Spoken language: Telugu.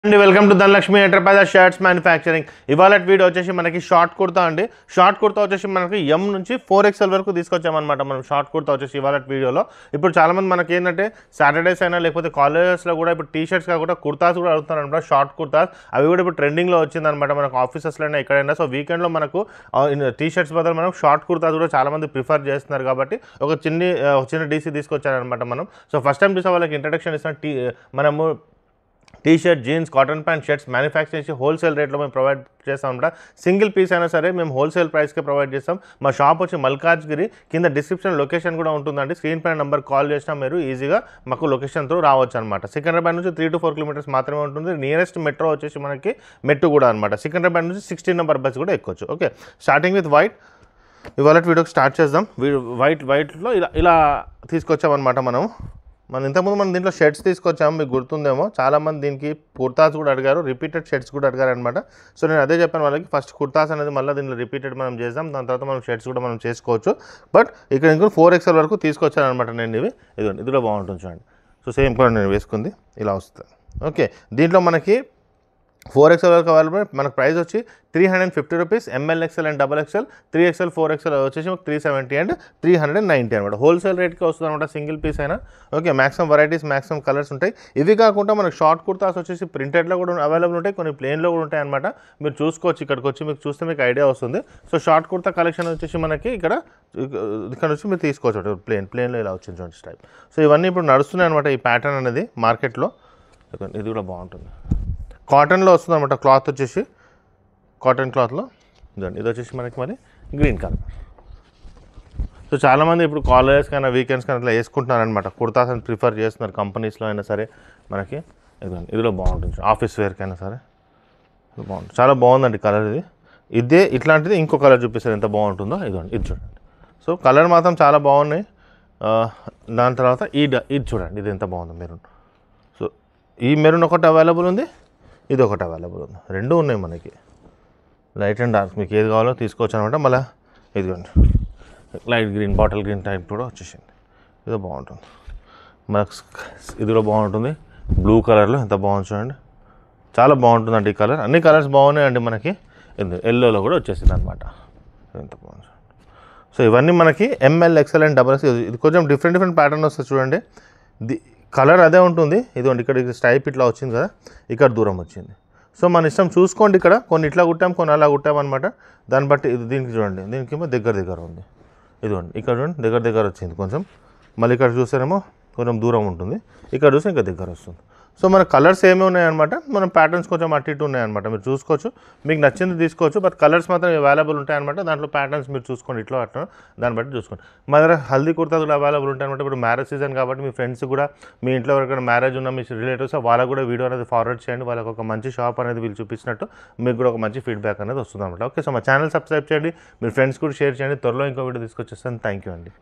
అండి welcome to Dhanalakshmi enterprises shirts manufacturing. ఇవాళ వీడియో వచ్చేసి మనకి షార్ట్ కుర్తా అండి. షార్ట్ కుర్తా వచ్చేసి మనకి ఎం నుంచి 4XL వరకు తీసుకొచ్చామన్నమాట. మనం షార్ట్ కుర్తా వచ్చేసి ఇవాళ వీడియోలో ఇప్పుడు చాలామంది మనకి ఏంటంటే సాటర్డేస్ అయినా లేకపోతే కాలేజెస్లో కూడా ఇప్పుడు టీషర్ట్స్గా కూడా కుర్తాస్ కూడా అడుగుతున్నారు అనమాట. షార్ట్ కుర్తాస్ అవి కూడా ఇప్పుడు ట్రెండింగ్లో వచ్చిందనమాట మనకు ఆఫీసెస్లో అయినా ఎక్కడైనా. సో వీకెండ్లో మనకు టీషర్ట్స్ బదులు మనం షార్ట్ కుర్తాస్ కూడా చాలామంది ప్రిఫర్ చేస్తున్నారు కాబట్టి ఒక చిన్న డీసీ తీసుకొచ్చారనమాట మనం. సో ఫస్ట్ టైం చూసే వాళ్ళకి ఇంట్రడక్షన్ ఇస్తున్న మనము T-shirt, jeans, cotton pant, shirts manufacture చేసి హోల్సేల్ రేట్లో మేము ప్రొవైడ్ చేస్తాం అనమాట. సింగిల్ పీస్ అయినా సరే మేము హోల్సేల్ ప్రైస్కే ప్రొవైడ్ చేస్తాం. మా షాప్ వచ్చి మల్కాజ్గిరి, కింద డిస్క్రిప్షన్ లొకేషన్ కూడా ఉంటుందండి. స్క్రీన్ పైన నెంబర్ కాల్ చేసినా మీరు ఈజీగా మాకు లొకేషన్తో రావచ్చు అనమాట. సికింద్రాబాద్ నుంచి 3 to 4 కిలోమీటర్స్ మాత్రమే ఉంటుంది. నియరెస్ట్ మెట్రో వచ్చేసి మనకి మెట్టు కూడా అనమాట. సికింద్రాబాద్ నుంచి 16 నెంబర్ బస్ కూడా ఎక్కొచ్చు. Okay, starting with white. ఇవాళ వీడియోకి స్టార్ట్ చేద్దాం. వైట్లో ఇలా తీసుకొచ్చామన్నమాట మనం ఇంతకుముందు మనం దీంట్లో షర్ట్స్ తీసుకొచ్చాము, మీకు గుర్తుందేమో. చాలామంది దీనికి కుర్తాస్ కూడా అడిగారు, రిపీటెడ్ షర్ట్స్ కూడా అడిగారు అనమాట. సో నేను అదే చెప్పాను వాళ్ళకి, ఫస్ట్ కుర్తాస్ అనేది మళ్ళీ దీంట్లో రిపీటెడ్ మనం చేద్దాం, దాని తర్వాత మనం షర్ట్స్ కూడా మనం చేసుకోవచ్చు. బట్ ఇక్కడ ఇంకో 4XL వరకు తీసుకొచ్చాను అనమాట నేను. ఇది కూడా బాగుంటుంది చూడండి. సో సేమ్ కూడా నేను వేసుకుంది ఇలా వస్తుంది. ఓకే, దీంట్లో మనకి 4XL వరకు అవైలబుల్. మనకు ప్రైస్ వచ్చి 350 rupees. ML, XL and XXL, 3XL, 4XL వచ్చేసి 370 అండ్ 390 అనమాట. హోల్సేల్ రేట్కి వస్తుంది అనమాట సింగిల్ పీస్ అయినా. Okay, maximum varieties, maximum colours ఉంటాయి. ఇవి కాకుండా మనకు షార్ట్ కుర్తాస్ వచ్చేసి ప్రింటెడ్లో కూడా అవైలబుల్ ఉంటాయి, కొన్ని ప్లెయిన్లో కూడా ఉంటాయి అనమాట. మీరు చూసుకోవచ్చు, ఇక్కడికి వచ్చి మీకు చూస్తే మీకు ఐడియా వస్తుంది. సో షార్ట్ కుర్తా కలెక్షన్ వచ్చేసి మనకి ఇక్కడ వచ్చి మీరు తీసుకోవచ్చు. ప్లెయిన్లో ఇలా వచ్చింది చూడండి స్టైల్. సో ఇవన్నీ ఇప్పుడు నడుస్తున్నాయి అనమాట ఈ ప్యాటర్న్ అనేది మార్కెట్లో. ఇది కూడా బాగుంటుంది, కాటన్లో వస్తుంది అనమాట. క్లాత్ వచ్చేసి కాటన్ క్లాత్లో ఇదండి. ఇది వచ్చేసి మనకి మరి గ్రీన్ కలర్. సో చాలామంది ఇప్పుడు కాలేజెస్ కానీ వీకెండ్స్ కానీ అట్లా వేసుకుంటున్నారనమాట. కుర్తాస్ అని ప్రిఫర్ చేస్తున్నారు కంపెనీస్లో అయినా సరే. మనకి ఇదండి, ఇదిలో బాగుంటుంది. ఆఫీస్ వేర్కైనా సరే బాగుంటుంది. చాలా బాగుందండి కలర్ ఇది. ఇట్లాంటిది ఇంకో కలర్ చూపిస్తారు ఎంత బాగుంటుందో. ఇది చూడండి. సో కలర్ మాత్రం చాలా బాగున్నాయి. దాని తర్వాత ఇది చూడండి, ఇది ఎంత బాగుందో మెరూన్. సో ఈ మెరూన్ ఒకటి అవైలబుల్ ఉంది, ఇది ఒకటి అవైలబుల్ ఉంది. రెండు ఉన్నాయి మనకి, లైట్ అండ్ డార్క్. మీకు ఏది కావాలో తీసుకోవచ్చు అనమాట. మళ్ళీ ఇదిగోండి light green, bottle green type కూడా వచ్చేసింది. ఇది బాగుంటుంది మనకు. ఇది కూడా బాగుంటుంది బ్లూ కలర్లో, ఎంత బాగుంది చూడండి. చాలా బాగుంటుందండి ఈ కలర్. అన్ని కలర్స్ బాగున్నాయండి మనకి. ఎల్లోలో కూడా వచ్చేసింది అనమాట. ఎంత బాగుంది. సో ఇవన్నీ మనకి ML, XL అండ్ XXL. ఇది కొంచెం డిఫరెంట్ ప్యాటర్న్ వస్తుంది చూడండి. కలర్ అదే ఉంటుంది. ఇదిగోండి ఇక్కడ స్టైప్ ఇట్లా వచ్చింది కదా, ఇక్కడ దూరం వచ్చింది. సో మన ఇష్టం చూసుకోండి. ఇక్కడ కొన్ని ఇట్లా కుట్టాం, కొన్ని అలా కుట్టామన్నమాట. దాన్ని బట్టి దీనికి చూడండి, దీనికేమో దగ్గర ఉంది. ఇదిగోండి ఇక్కడ చూడండి దగ్గర వచ్చింది కొంచెం. మళ్ళీ ఇక్కడ చూస్తేనేమో కొంచెం దూరం ఉంటుంది, ఇక్కడ చూస్తే ఇంకా దగ్గర వస్తుంది. సో మన కలర్స్ ఏమి ఉన్నాయన్నమాట, మన ప్యాటర్న్స్ కొంచెం అటు ఇటు ఉన్నాయన్నమాట. మీరు చూసుకోవచ్చు, మీకు నచ్చింది తీసుకోవచ్చు. బట్ కలర్స్ మాత్రం అవైలబుల్ ఉంటాయన్నమాట. దాంట్లో ప్యాటర్న్స్ మీరు చూసుకోండి, ఇట్లా అట్లా దాన్ని బట్టి చూసుకోండి. మన దగ్గర హల్దీ కుర్తా కూడా అవైలబుల్ ఉంటాయన్నమాట. ఇప్పుడు మ్యారేజ్ సీజన్ కాబట్టి మీ ఫ్రెండ్స్ కూడా, మీ ఇంట్లో ఎవరికైనా మ్యారేజ్ ఉన్న మీ రిలేటివ్స్, వాళ్ళకు కూడా వీడియో అనేది ఫార్వర్డ్ చేయండి. వాళ్ళకి ఒక మంచి షాప్ అనేది వీళ్ళు చూపించినట్టు మీకు కూడా ఒక మంచి ఫీడ్బ్యాక్ అనేది వస్తుంది అనమాట. ఓకే, సో మా ఛానల్ సబ్స్క్రైబ్ చేయండి, మీ ఫ్రెండ్స్ కూడా షేర్ చేయండి. త్వరలో ఇంకో వీడియో తీసుకొచ్చేస్తాను. థ్యాంక్ యూ అండి.